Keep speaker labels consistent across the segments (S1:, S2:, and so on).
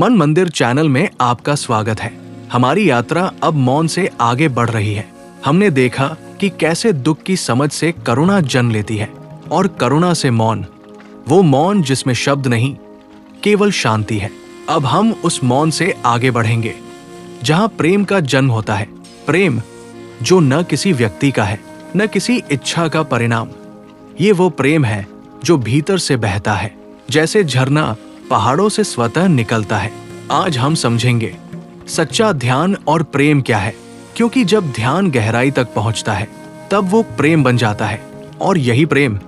S1: मन मंदिर चैनल में आपका स्वागत है। हमारी यात्रा अब मौन से आगे बढ़ रही है। हमने देखा कि कैसे दुख की समझ से करुणा जन्म लेती है और करुणा से मौन, वो मौन जिसमें शब्द नहीं, केवल शांति है। अब हम उस मौन से आगे बढ़ेंगे जहां प्रेम का जन्म होता है। प्रेम जो न किसी व्यक्ति का है, न किसी इच्छा का परिणाम। ये वो प्रेम है जो भीतर से बहता है, जैसे झरना पहाड़ों से स्वतः निकलता है। आज हम समझेंगे सच्चा ध्यान और प्रेम क्या है, क्योंकि जब ध्यान गहराई तक पहुंचता है तब वो प्रेम बन जाता है और यही प्रेम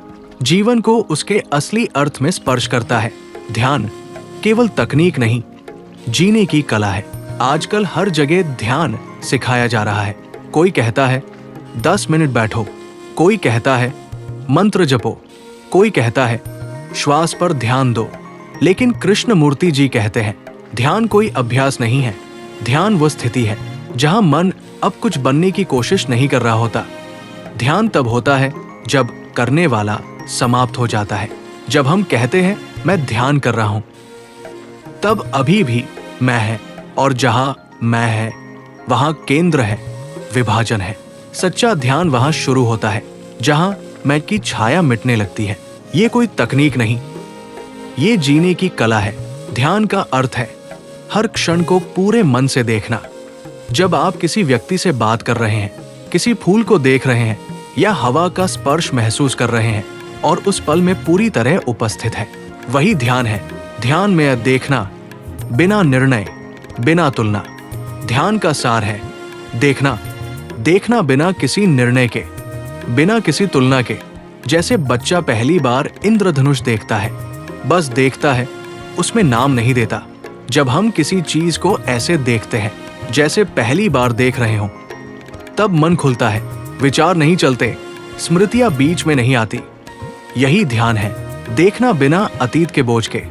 S1: जीवन को उसके असली अर्थ में स्पर्श करता है। ध्यान केवल तकनीक नहीं, जीने की कला है। आजकल हर जगह ध्यान सिखाया जा रहा है। कोई कहता है 10 मिनट बैठो, कोई कहता है मंत्र जपो, कोई कहता है श्वास पर ध्यान दो। लेकिन कृष्णमूर्ति जी कहते हैं ध्यान कोई अभ्यास नहीं है, ध्यान वो स्थिति है जहां मन अब कुछ बनने की कोशिश नहीं कर रहा होता। ध्यान तब होता है जब करने वाला समाप्त हो जाता है। जब हम कहते हैं मैं ध्यान कर रहा हूं, तब अभी भी मैं है, और जहां मैं है वहां केंद्र है, विभाजन है। सच्चा ध्यान वहां शुरू होता है जहां मैं की छाया मिटने लगती है। ये कोई तकनीक नहीं, ये जीने की कला है। ध्यान का अर्थ है हर क्षण को पूरे मन से देखना। जब आप किसी व्यक्ति से बात कर रहे हैं, किसी फूल को देख रहे हैं या हवा का स्पर्श महसूस कर रहे हैं और उस पल में पूरी तरह उपस्थित है, वही ध्यान है। ध्यान में देखना बिना निर्णय, बिना तुलना। ध्यान का सार है देखना, देखना बिना किसी निर्णय के, बिना किसी तुलना के। जैसे बच्चा पहली बार इंद्रधनुष देखता है, बस देखता है, उसमें नाम नहीं देता। जब हम किसी चीज को ऐसे देखते हैं जैसे पहली बार देख रहे हों, तब मन खुलता है, विचार नहीं चलते, स्मृतियां बीच में नहीं आती। यही ध्यान है, देखना बिना अतीत के बोझ के।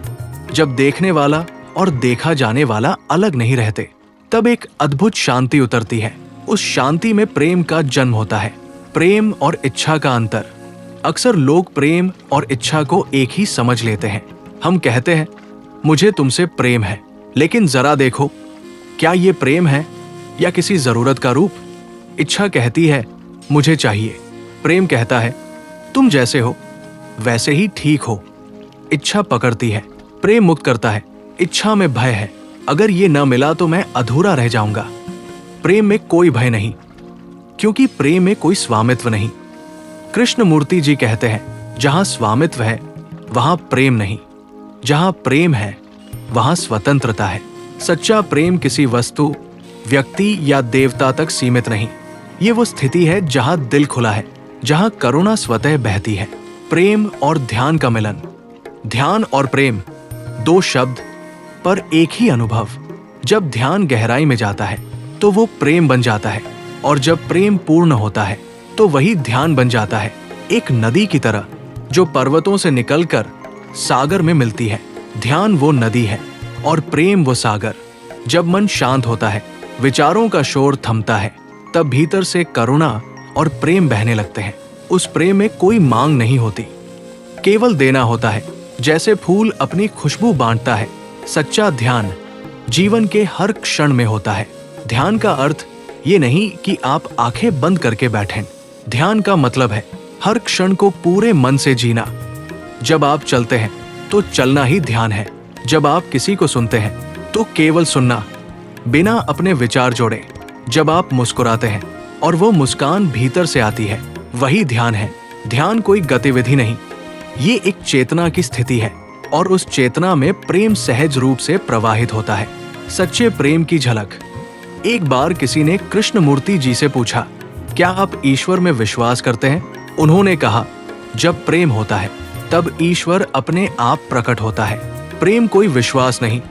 S1: जब देखने वाला और देखा जाने वाला अलग नहीं रहते, तब एक अद्भुत शांति उतरती है। उस शांति में प्रेम का जन्म होता है। प्रेम और इच्छा का अंतर। अक्सर लोग प्रेम और इच्छा को एक ही समझ लेते हैं। हम कहते हैं मुझे तुमसे प्रेम है, लेकिन जरा देखो, क्या ये प्रेम है या किसी जरूरत का रूप? इच्छा कहती है मुझे चाहिए, प्रेम कहता है तुम जैसे हो वैसे ही ठीक हो। इच्छा पकड़ती है, प्रेम मुक्त करता है। इच्छा में भय है, अगर ये न मिला तो मैं अधूरा रह जाऊंगा। प्रेम में कोई भय नहीं, क्योंकि प्रेम में कोई स्वामित्व नहीं। कृष्णमूर्ति जी कहते हैं जहां स्वामित्व है वहां प्रेम नहीं, जहां प्रेम है वहां स्वतंत्रता है। सच्चा प्रेम किसी वस्तु, व्यक्ति या देवता तक सीमित नहीं। ये वो स्थिति है जहां दिल खुला है, जहां करुणा स्वतः बहती है। प्रेम और ध्यान का मिलन। ध्यान और प्रेम दो शब्द पर एक ही अनुभव। जब ध्यान गहराई में जाता है तो वो प्रेम बन जाता है, और जब प्रेम पूर्ण होता है तो वही ध्यान बन जाता है। एक नदी की तरह जो पर्वतों से निकलकर सागर में मिलती है। ध्यान वो नदी है और प्रेम वो सागर। जब मन शांत होता है, विचारों का शोर थमता है, तब भीतर से करुणा और प्रेम बहने लगते हैं। उस प्रेम में कोई मांग नहीं होती, केवल देना होता है। जैसे फूल अपनी खुशबू बांटता है, सच्चा ध्यान जीवन के हर क्षण में होता है। ध्यान का अर्थ ये नहीं कि आप आंखें बंद करके बैठें। ध्यान का मतलब है हर क्षण को पूरे मन से जीना। जब आप चलते हैं तो चलना ही ध्यान है। जब आप किसी को सुनते हैं तो केवल सुनना, बिना अपने विचार जोड़े। जब आप मुस्कुराते हैं और वो मुस्कान भीतर से आती है, वही ध्यान है। ध्यान कोई गतिविधि नहीं, ये एक चेतना की स्थिति है, और उस चेतना में प्रेम सहज रूप से प्रवाहित होता है। सच्चे प्रेम की झलक। एक बार किसी ने कृष्णमूर्ति जी से पूछा, क्या आप ईश्वर में विश्वास करते हैं? उन्होंने कहा, जब प्रेम होता है तब ईश्वर अपने आप प्रकट होता है। प्रेम कोई विश्वास नहीं,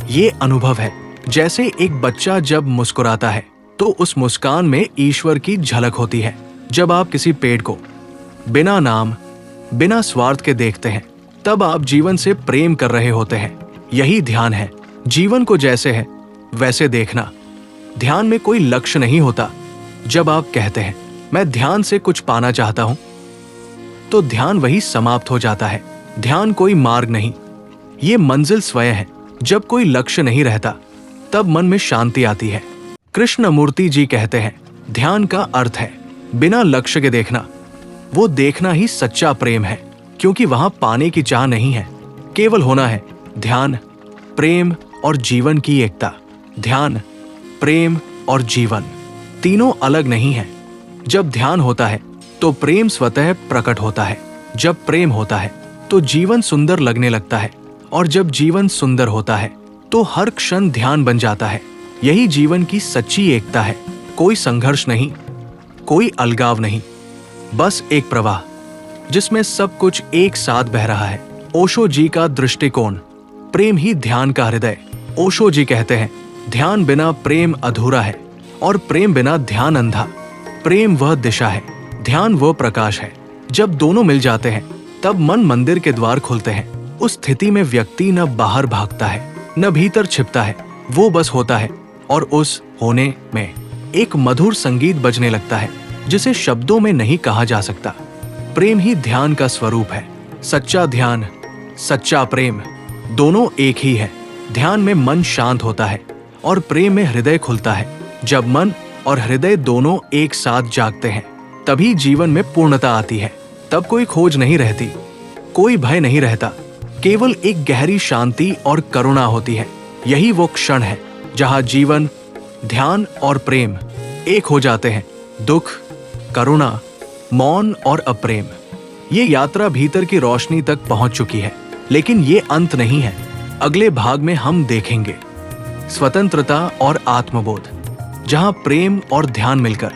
S1: ये अनुभव है। जैसे एक बच्चा जब मुस्कुराता है तो उस मुस्कान में ईश्वर की झलक होती है। जब आप किसी पेड़ को बिना नाम, बिना स्वार्थ के देखते हैं, तब आप जीवन से प्रेम कर रहे होते हैं। यही ध्यान है, जीवन को जैसे है वैसे देखना। ध्यान में कोई लक्ष्य नहीं होता। जब आप कहते हैं मैं ध्यान से कुछ पाना चाहता हूं, तो ध्यान वही समाप्त हो जाता है। ध्यान कोई मार्ग नहीं, ये मंजिल स्वयं है। जब कोई लक्ष्य नहीं रहता तब मन में शांति आती है। कृष्णमूर्ति जी कहते हैं, ध्यान का अर्थ है बिना लक्ष्य के देखना। वो देखना ही सच्चा प्रेम है, क्योंकि वहां पाने की चाह नहीं है, केवल होना है। ध्यान, प्रेम और जीवन की एकता। ध्यान, प्रेम और जीवन तीनों अलग नहीं है। जब ध्यान होता है तो प्रेम स्वतः प्रकट होता है। जब प्रेम होता है तो जीवन सुंदर लगने लगता है, और जब जीवन सुंदर होता है तो हर क्षण ध्यान बन जाता है। यही जीवन की सच्ची एकता है। कोई संघर्ष नहीं, कोई अलगाव नहीं, बस एक प्रवाह जिसमें सब कुछ एक साथ बह रहा है। ओशो जी का दृष्टिकोण, प्रेम ही ध्यान का हृदय। ओशो जी कहते हैं, ध्यान बिना प्रेम अधूरा है और प्रेम बिना ध्यान अंधा। प्रेम वह दिशा है, ध्यान वह प्रकाश है। जब दोनों मिल जाते हैं तब मन मंदिर के द्वार खुलते हैं। उस स्थिति में व्यक्ति न बाहर भागता है न भीतर छिपता है, वो बस होता है, और उस होने में एक मधुर संगीत बजने लगता है जिसे शब्दों में नहीं कहा जा सकता। प्रेम ही ध्यान का स्वरूप है। सच्चा ध्यान, सच्चा प्रेम दोनों एक ही है। ध्यान में मन शांत होता है और प्रेम में हृदय खुलता है। जब मन और हृदय दोनों एक साथ जागते हैं तभी जीवन में पूर्णता आती है। तब कोई खोज नहीं रहती, कोई भय नहीं रहता, केवल एक गहरी शांति और करुणा होती है। यही वो क्षण है जहां जीवन, ध्यान और प्रेम एक हो जाते हैं। दुख, करुणा, मौन और अप्रेम। ये यात्रा भीतर की रोशनी तक पहुंच चुकी है, लेकिन ये अंत नहीं है। अगले भाग में हम देखेंगे स्वतंत्रता और आत्मबोध, जहां प्रेम और ध्यान मिलकर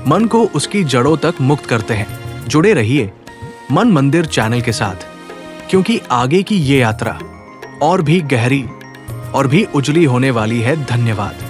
S1: मन को उसकी जड़ों तक मुक्त करते हैं। जुड़े रहिए मन मंदिर चैनल के साथ, क्योंकि आगे की ये यात्रा और भी गहरी और भी उजली होने वाली है। धन्यवाद।